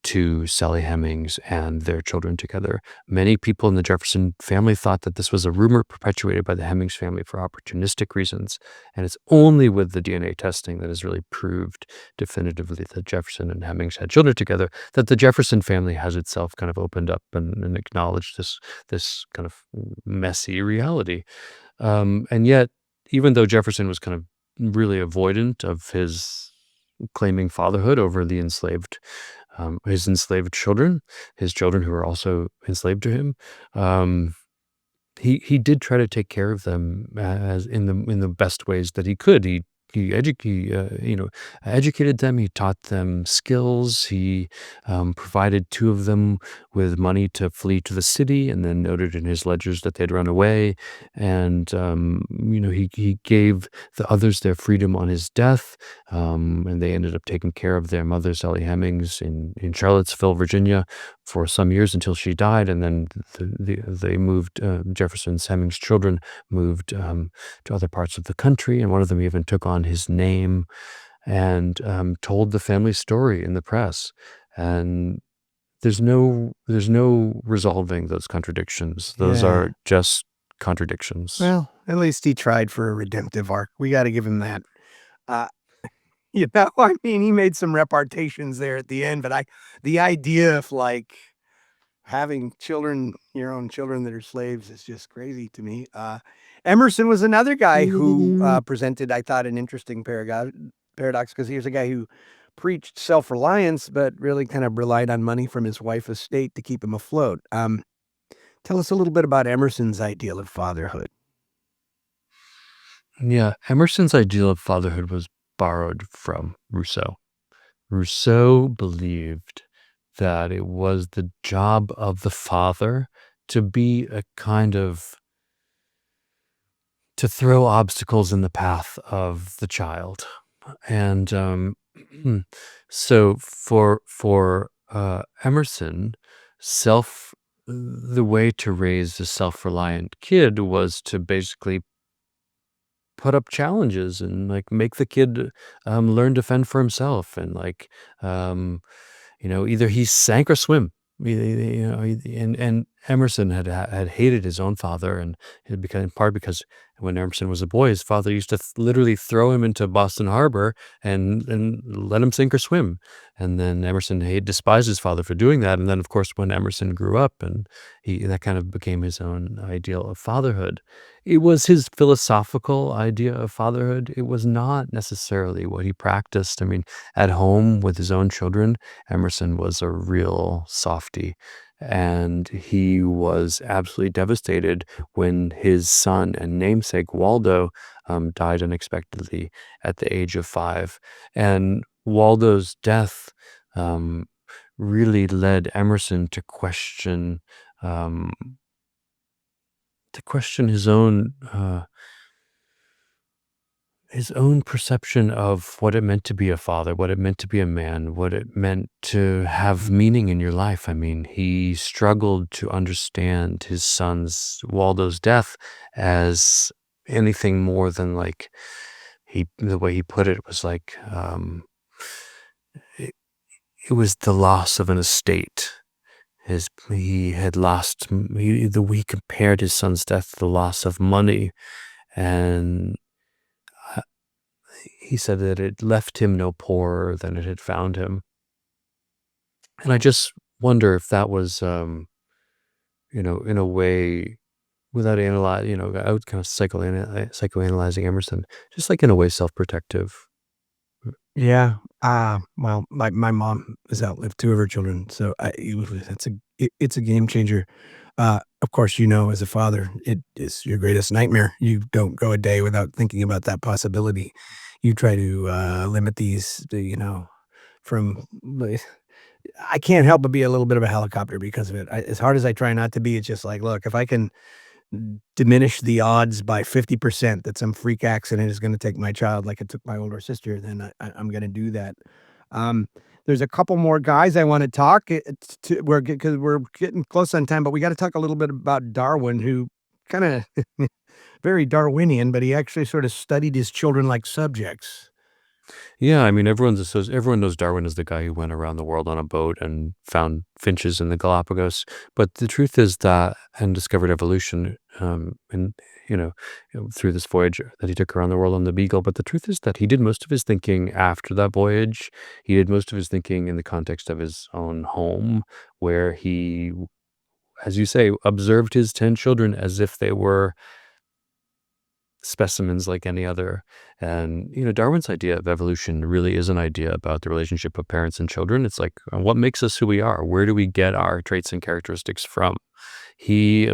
to Sally Hemings and their children together. Many people in the Jefferson family thought that this was a rumor perpetuated by the Hemings family for opportunistic reasons, and it's only with the DNA testing that has really proved definitively that Jefferson and Hemings had children together that the Jefferson family has itself kind of opened up and acknowledged this kind of messy reality. And yet, even though Jefferson was kind of really avoidant of his claiming fatherhood over his enslaved children, his children who were also enslaved to him. Um, he did try to take care of them as in the best ways that he could. He educated them. He taught them skills. He provided 2 of them with money to flee to the city, and then noted in his ledgers that they'd run away. And he gave the others their freedom on his death, and they ended up taking care of their mother, Sally Hemings, in Charlottesville, Virginia, for some years until she died, and then they moved. Jefferson's Hemings children moved to other parts of the country, and one of them even took on his name and told the family story in the press. And there's no resolving those contradictions. Those Yeah. are just contradictions. Well, at least he tried for a redemptive arc. We gotta give him that. Uh, I mean, he made some repartations there at the end, but the idea of, like, having children, your own children that are slaves is just crazy to me. Emerson was another guy who, presented, I thought, an interesting paradox because he was a guy who preached self-reliance, but really kind of relied on money from his wife's estate to keep him afloat. Tell us a little bit about Emerson's ideal of fatherhood. Yeah, Emerson's ideal of fatherhood was borrowed from Rousseau. Rousseau believed that it was the job of the father to be a kind of to throw obstacles in the path of the child. And so for Emerson, self the way to raise a self-reliant kid was to basically put up challenges and, like, make the kid, learn to fend for himself and, like, um, either he sank or swim. And Emerson had hated his own father, and it became in part because when Emerson was a boy, his father used to literally throw him into Boston Harbor and let him sink or swim. And then Emerson he despised his father for doing that. And then, of course, when Emerson grew up, and he that kind of became his own ideal of fatherhood. It was his philosophical idea of fatherhood. It was not necessarily what he practiced. I mean, at home with his own children, Emerson was a real softy, and he was absolutely devastated when his son and namesake Waldo died unexpectedly at the age of 5. And Waldo's death um, really led Emerson um, to question his own perception of what it meant to be a father, what it meant to be a man, what it meant to have meaning in your life. I mean, he struggled to understand his son's Waldo's death as anything more than like the way he put it was like it, it was the loss of an estate. He had lost the way he compared his son's death to the loss of money, and he said that it left him no poorer than it had found him. And I just wonder if that was, in a way, without I would kind of psychoanalyzing Emerson, just like in a way self-protective. Yeah. Well, my mom has outlived 2 of her children, so it's a game changer. Of course, as a father, it is your greatest nightmare. You don't go a day without thinking about that possibility. You try to, limit from like I can't help but be a little bit of a helicopter because of it. As hard as I try not to be, it's just like, look, if I can diminish the odds by 50% that some freak accident is gonna take my child like it took my older sister, then I'm gonna do that. Um, there's a couple more guys I wanna talk, it's to we're because we're getting close on time, but we gotta talk a little bit about Darwin, who kinda very Darwinian, but he actually sort of studied his children like subjects. Yeah, I mean, everyone knows Darwin is the guy who went around the world on a boat and found finches in the Galapagos. But the truth is that and discovered evolution, and through this voyage that he took around the world on the Beagle. But the truth is that he did most of his thinking after that voyage. He did most of his thinking in the context of his own home, where he, as you say, observed his 10 children as if they were specimens like any other. And, Darwin's idea of evolution really is an idea about the relationship of parents and children. It's like, what makes us who we are? Where do we get our traits and characteristics from? He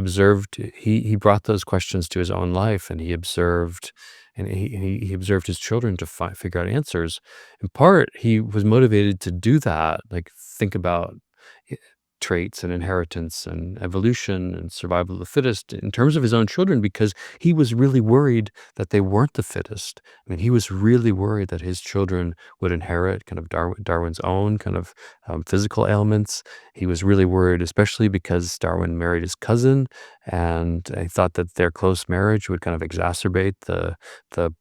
brought those questions to his own life, and he observed his children to figure out answers. In part, he was motivated to do that, like think about i- traits and inheritance and evolution and survival of the fittest in terms of his own children, because he was really worried that they weren't the fittest. I mean, he was really worried that his children would inherit kind of Darwin's own kind of physical ailments. He was really worried, especially because Darwin married his cousin, and he thought that their close marriage would kind of exacerbate the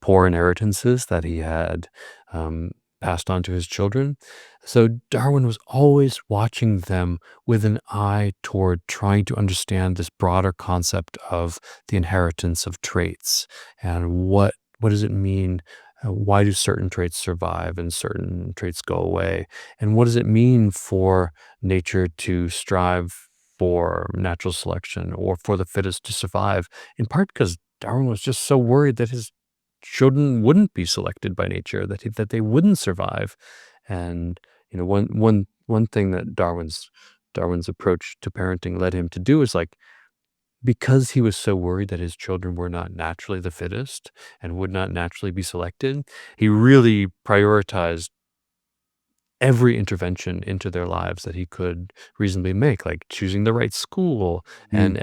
poor inheritances that he had um, passed on to his children. So Darwin was always watching them with an eye toward trying to understand this broader concept of the inheritance of traits and what does it mean? Why do certain traits survive and certain traits go away? And what does it mean for nature to strive for natural selection or for the fittest to survive? In part because Darwin was just so worried that his children wouldn't be selected by nature, that they wouldn't survive. And one thing that Darwin's approach to parenting led him to do is like because he was so worried that his children were not naturally the fittest and would not naturally be selected, he really prioritized every intervention into their lives that he could reasonably make, like choosing the right school Mhm.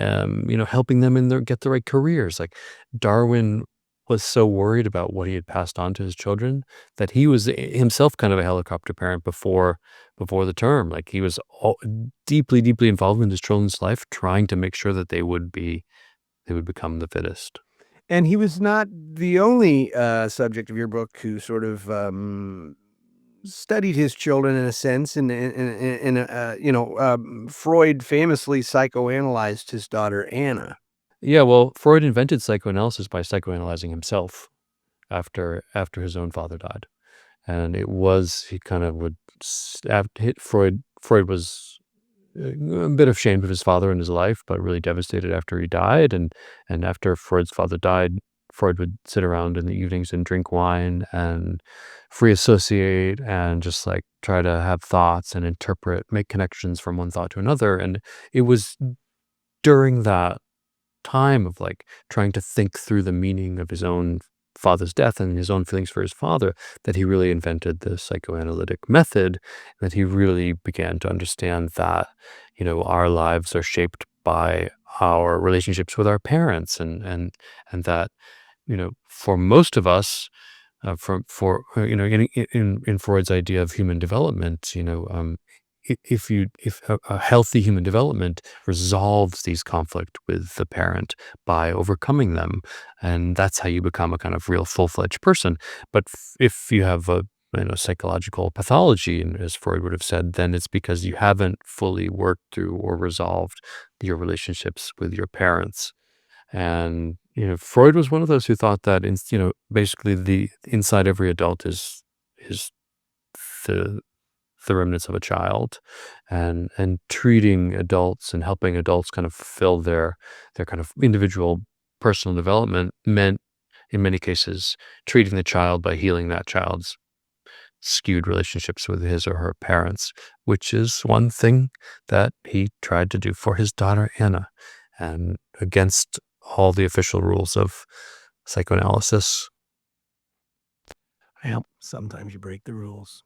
and helping them get the right careers. Like Darwin was so worried about what he had passed on to his children that he was himself kind of a helicopter parent before the term. Like, he was deeply, deeply involved in his children's life, trying to make sure that they would become the fittest. And he was not the only, subject of your book who sort of, studied his children in a sense, Freud famously psychoanalyzed his daughter Anna. Yeah, well, Freud invented psychoanalysis by psychoanalyzing himself after his own father died. And it was he kind of would hit Freud was a bit ashamed of his father in his life, but really devastated after he died. And after Freud's father died, Freud would sit around in the evenings and drink wine and free associate and just like try to have thoughts and interpret, make connections from one thought to another. And it was during that time of like trying to think through the meaning of his own father's death and his own feelings for his father that he really invented the psychoanalytic method, that he really began to understand that, our lives are shaped by our relationships with our parents, and that, for most of us, in Freud's idea of human development, if a healthy human development resolves these conflict with the parent by overcoming them, and that's how you become a kind of real full-fledged person. But if you have a psychological pathology, and as Freud would have said, then it's because you haven't fully worked through or resolved your relationships with your parents. And, Freud was one of those who thought that, basically the inside every adult is the the remnants of a child, and treating adults and helping adults kind of fulfill their kind of individual personal development meant, in many cases, treating the child by healing that child's skewed relationships with his or her parents, which is one thing that he tried to do for his daughter Anna, and against all the official rules of psychoanalysis. Well, sometimes you break the rules.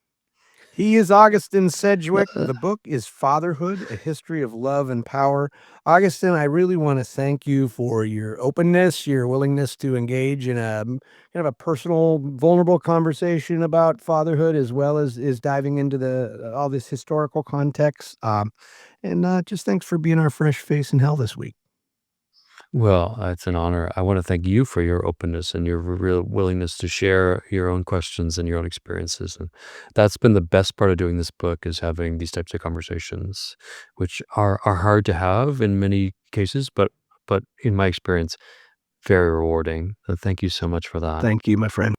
He is Augustine Sedgewick. The book is Fatherhood, A History of Love and Power. Augustine, I really want to thank you for your openness, your willingness to engage in a kind of a personal, vulnerable conversation about fatherhood, as well as is diving into the all this historical context. And just thanks for being our fresh face in hell this week. Well, it's an honor. I want to thank you for your openness and your real willingness to share your own questions and your own experiences. And that's been the best part of doing this book, is having these types of conversations, which are hard to have in many cases, but in my experience, very rewarding. So thank you so much for that. Thank you, my friend.